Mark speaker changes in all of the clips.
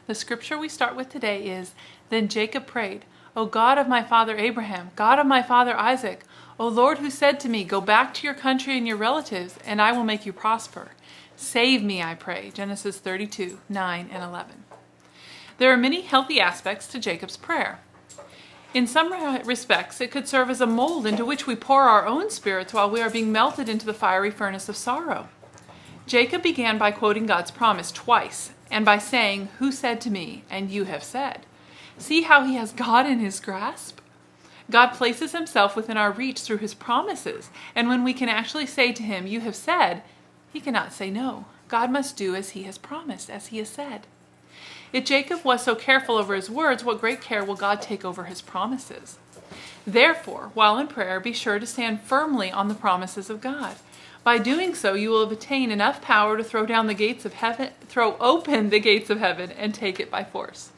Speaker 1: The scripture we start with today is, "Then Jacob prayed, O God of my father Abraham, God of my father Isaac, O Lord, who said to me, go back to your country and your relatives, and I will make you prosper. Save me, I pray." Genesis 32, 9 and 11. There are many healthy aspects to Jacob's prayer. In some respects, it could serve as a mold into which we pour our own spirits while we are being melted into the fiery furnace of sorrow. Jacob began by quoting God's promise twice, and by saying, "Who said to me, and you have said." See how he has God in his grasp? God places himself within our reach through his promises, and when we can actually say to him, "You have said," he cannot say no. God must do as he has promised, as he has said. If Jacob was so careful over his words, what great care will God take over his promises? Therefore, while in prayer, be sure to stand firmly on the promises of God. By doing so, you will obtain enough power to throw open the gates of heaven and take it by force.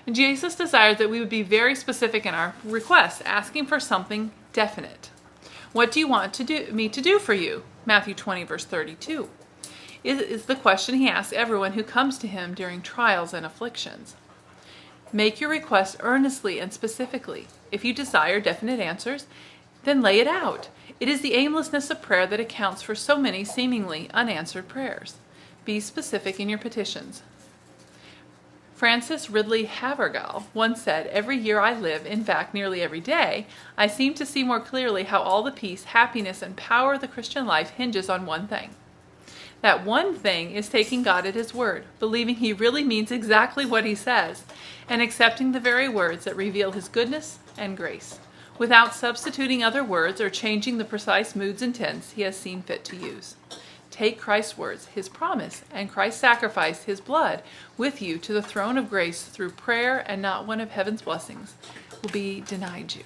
Speaker 1: Jesus desired that we would be very specific in our requests, asking for something definite. What do you want me to do for you? Matthew 20, verse 32. Is the question he asks everyone who comes to him during trials and afflictions. Make your request earnestly and specifically. If you desire definite answers, then lay it out. It is the aimlessness of prayer that accounts for so many seemingly unanswered prayers. Be specific in your petitions. Francis Ridley Havergal once said, "Every year I live, in fact nearly every day, I seem to see more clearly how all the peace, happiness, and power of the Christian life hinges on one thing. That one thing is taking God at his word, believing he really means exactly what he says, and accepting the very words that reveal his goodness and grace, without substituting other words or changing the precise moods and tense he has seen fit to use. Take Christ's words, his promise, and Christ's sacrifice, his blood, with you to the throne of grace through prayer, and not one of heaven's blessings will be denied you."